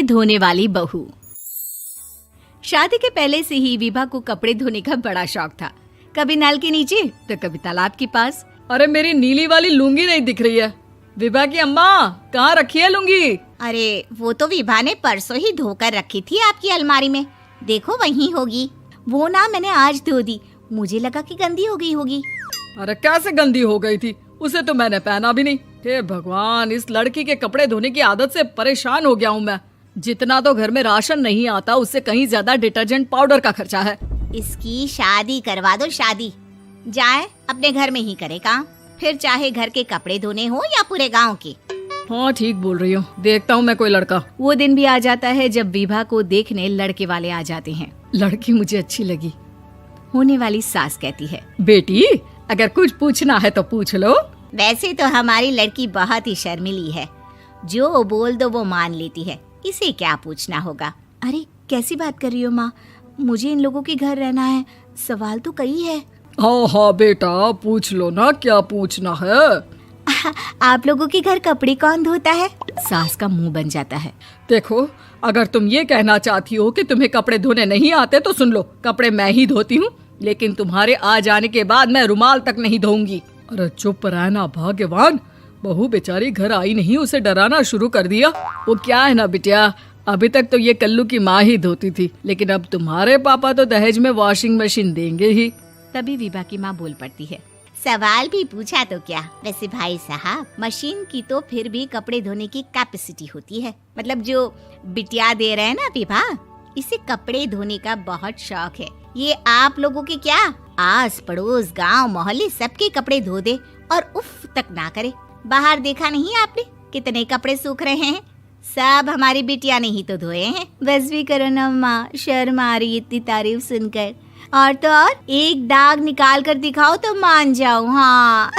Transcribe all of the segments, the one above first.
धोने वाली बहू। शादी के पहले से ही विभा को कपड़े धोने का बड़ा शौक था। कभी नल के नीचे तो कभी तालाब के पास। अरे मेरी नीली वाली लुंगी नहीं दिख रही है। विभा की अम्मा, कहाँ रखी है लुंगी? अरे वो तो विभा ने परसों ही धोकर रखी थी आपकी अलमारी में, देखो वहीं होगी। वो ना मैंने आज धो दी, मुझे लगा कि गंदी हो गई होगी। अरे कैसे गंदी हो गई थी? उसे तो मैंने पहना भी नहीं। हे भगवान, इस लड़की के कपड़े धोने की आदत से परेशान हो गया हूँ मैं। जितना तो घर में राशन नहीं आता, उससे कहीं ज्यादा डिटर्जेंट पाउडर का खर्चा है। इसकी शादी करवा दो, शादी जाए अपने घर में ही करे काम, फिर चाहे घर के कपड़े धोने हो या पूरे गांव के। हाँ ठीक बोल रही हूँ, देखता हूँ मैं कोई लड़का। वो दिन भी आ जाता है जब विभा को देखने लड़के वाले आ जाते हैं। लड़की मुझे अच्छी लगी। होने वाली सास कहती है, बेटी अगर कुछ पूछना है तो पूछ लो। वैसे तो हमारी लड़की बहुत ही शर्मीली है, जो बोल दो वो मान लेती है, इसे क्या पूछना होगा। अरे कैसी बात कर रही हो माँ, मुझे इन लोगों के घर रहना है, सवाल तो कई है। हाँ हाँ बेटा, पूछ लो ना, क्या पूछना है। आप लोगों के घर कपड़े कौन धोता है? सास का मुंह बन जाता है। देखो, अगर तुम ये कहना चाहती हो कि तुम्हें कपड़े धोने नहीं आते तो सुन लो, कपड़े मैं ही धोती हूँ, लेकिन तुम्हारे आ जाने के बाद मैं रुमाल तक नहीं धोऊंगी। अरे चुप रहना भाग्यवान, बहू बेचारी घर आई नहीं, उसे डराना शुरू कर दिया। वो क्या है ना बिटिया, अभी तक तो ये कल्लू की माँ ही धोती थी, लेकिन अब तुम्हारे पापा तो दहेज में वॉशिंग मशीन देंगे ही। तभी विभा की माँ बोल पड़ती है, सवाल भी पूछा तो क्या। वैसे भाई साहब, मशीन की तो फिर भी कपड़े धोने की कैपेसिटी होती है। मतलब जो बिटिया दे रहे हैं ना विभा, इसे कपड़े धोने का बहुत शौक है। ये आप लोगों के क्या, आस पड़ोस गांव मोहल्ले सबके कपड़े धो दे और उफ तक ना करे। बाहर देखा नहीं आपने कितने कपड़े सूख रहे हैं? सब हमारी बिटिया ने ही तो धोए हैं। बस भी करो ना माँ, शर्म आ रही इतनी तारीफ सुनकर। और तो और एक दाग निकाल कर दिखाओ तो मान जाओ। हाँ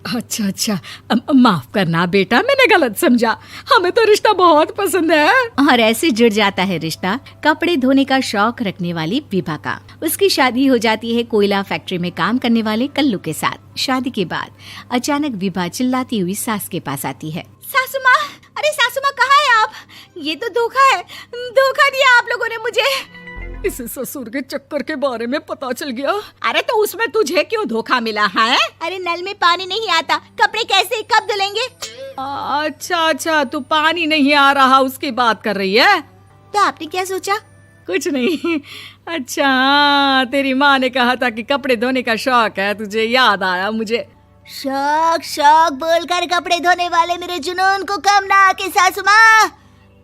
अच्छा अच्छा, माफ करना बेटा, मैंने गलत समझा। हमें तो रिश्ता बहुत पसंद है। और ऐसे जुड़ जाता है रिश्ता कपड़े धोने का शौक रखने वाली विभा का। उसकी शादी हो जाती है कोयला फैक्ट्री में काम करने वाले कल्लू के साथ। शादी के बाद अचानक विभा चिल्लाती हुई सास के पास आती है। सासू माँ, अरे सासू माँ कहाँ है आप? ये तो धोखा है, धोखा दिया आप लोगों ने मुझे। इसे ससुर के चक्कर के बारे में पता चल गया। अरे तो उसमें तुझे क्यों धोखा मिला है? अरे नल में पानी नहीं आता, कपड़े कैसे कब धुलेंगे? अच्छा अच्छा, तू पानी नहीं आ रहा उसकी बात कर रही है। तो आपने क्या सोचा? कुछ नहीं। अच्छा हाँ, तेरी माँ ने कहा था कि कपड़े धोने का शौक है तुझे, याद आया मुझे। शौक शौक बोलकर कपड़े धोने वाले मेरे जुनून को कम ना आके सासू माँ,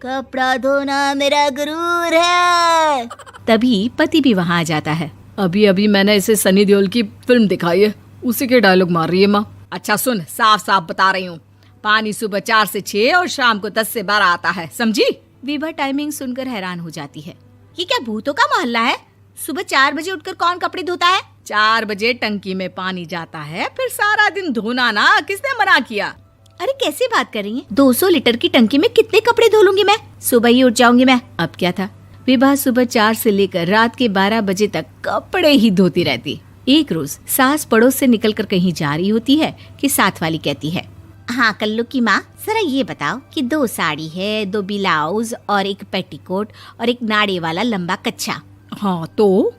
कपड़ा धोना मेरा गुरूर है। तभी पति भी वहाँ आ जाता है। अभी अभी मैंने इसे सनी देओल की फिल्म दिखाई है, उसी के डायलॉग मार रही है माँ। अच्छा सुन, साफ साफ बता रही हूँ, पानी सुबह 4 से 6 और शाम को 10 से 12 आता है, समझी? विभा टाइमिंग सुनकर हैरान हो जाती है। ये क्या भूतों का मोहल्ला है? सुबह 4 बजे उठकर कौन कपड़े धोता है? 4 बजे टंकी में पानी जाता है, फिर सारा दिन धोना ना, किसने मना किया? अरे कैसी बात कर रही हैं? 200 लीटर की टंकी में कितने कपड़े धो लूंगी मैं? सुबह ही उठ जाऊंगी मैं। अब क्या था, विभा सुबह 4 से लेकर रात के 12 बजे तक कपड़े ही धोती रहती। एक रोज सास पड़ोस से निकलकर कहीं जा रही होती है कि साथ वाली कहती है, हाँ कल्लू की माँ, जरा ये बताओ कि 2 साड़ी है, 2 ब्लाउज और एक पेटीकोट और एक नाड़े वाला लंबा कच्छा। हाँ तो?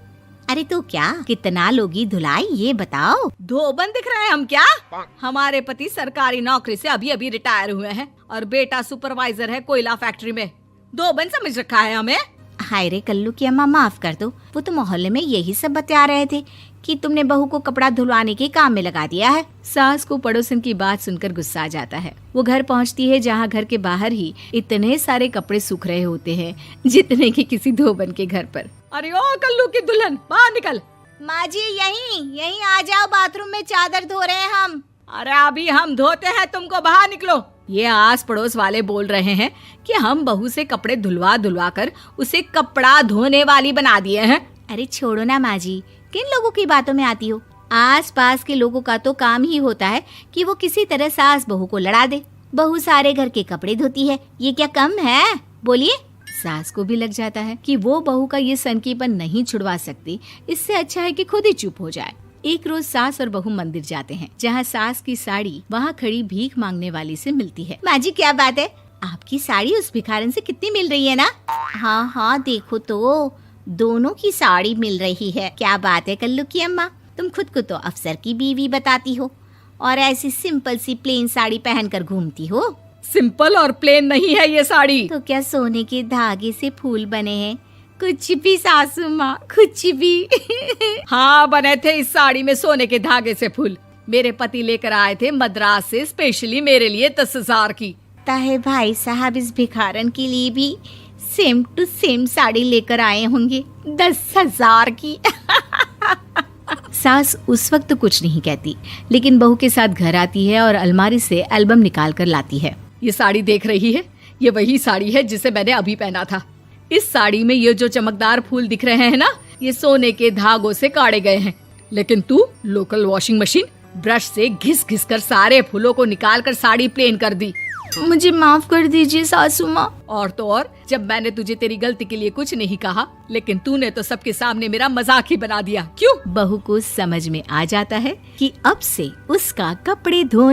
अरे तो क्या, कितना लोगी धुलाई ये बताओ। धोबन दिख रहे हैं हम क्या? हमारे पति सरकारी नौकरी से अभी अभी रिटायर हुए हैं और बेटा सुपरवाइजर है कोयला फैक्ट्री में। धोबन समझ रखा है हमें। हाय रे कल्लू की अम्मा, माफ कर दो, वो तो मोहल्ले में यही सब बता रहे थे कि तुमने बहू को कपड़ा धुलवाने के काम में लगा दिया है। सास को पड़ोसन की बात सुनकर गुस्सा आ जाता है। वो घर पहुंचती है जहां घर के बाहर ही इतने सारे कपड़े सूख रहे होते हैं जितने कि किसी धोबन के घर पर। अरे ओ कल्लू की दुल्हन, बाहर निकल। माँ जी यहीं आ जाओ, बाथरूम में चादर धो रहे हैं हम। अरे अभी हम धोते हैं, तुमको बाहर निकलो। ये आस पड़ोस वाले बोल रहे हैं कि हम बहू से कपड़े धुलवा धुलवा कर उसे कपड़ा धोने वाली बना दिए हैं। अरे छोड़ो ना माँ जी, किन लोगों की बातों में आती हो? आस पास के लोगों का तो काम ही होता है कि वो किसी तरह सास बहू को लड़ा दे। बहू सारे घर के कपड़े धोती है, ये क्या कम है? बोलिए। सास को भी लग जाता है कि वो बहू का ये सनकीपन नहीं छुड़वा सकती, इससे अच्छा है कि खुद ही चुप हो जाए। एक रोज सास और बहू मंदिर जाते हैं, जहाँ सास की साड़ी वहाँ खड़ी भीख मांगने वाली से मिलती है। माँ जी क्या बात है, आपकी साड़ी उस भिखारन से कितनी मिल रही है ना? हाँ हाँ देखो तो, दोनों की साड़ी मिल रही है। क्या बात है कल्लू की अम्मा, तुम खुद को तो अफसर की बीवी बताती हो और ऐसी सिंपल सी प्लेन साड़ी पहनकर घूमती हो। सिंपल और प्लेन नहीं है ये साड़ी। तो क्या सोने के धागे से फूल बने हैं? कुछ भी सासू माँ, कुछ भी। हाँ, बने थे इस साड़ी में सोने के धागे से फूल। मेरे पति लेकर आए थे मद्रास से स्पेशली मेरे लिए 10,000 की। ताहे भाई साहब इस भिखारन के लिए भी सेम टू सेम साड़ी लेकर आए होंगे 10,000 की। सास उस वक्त तो कुछ नहीं कहती, लेकिन बहू के साथ घर आती है और अलमारी से एल्बम निकाल कर लाती है। ये साड़ी देख रही है, ये वही साड़ी है जिसे मैंने अभी पहना था। इस साड़ी में ये जो चमकदार फूल दिख रहे हैं ना, ये सोने के धागों से काढ़े गए हैं। लेकिन तू लोकल वॉशिंग मशीन ब्रश से घिस घिस कर सारे फूलों को निकाल कर साड़ी प्लेन कर दी। मुझे माफ कर दीजिए सासू माँ। और तो और, जब मैंने तुझे तेरी गलती के लिए कुछ नहीं कहा, लेकिन तूने तो सबके सामने मेरा मजाक ही बना दिया। क्यों? बहू को समझ में आ जाता है कि अब से उसका कपड़े धोना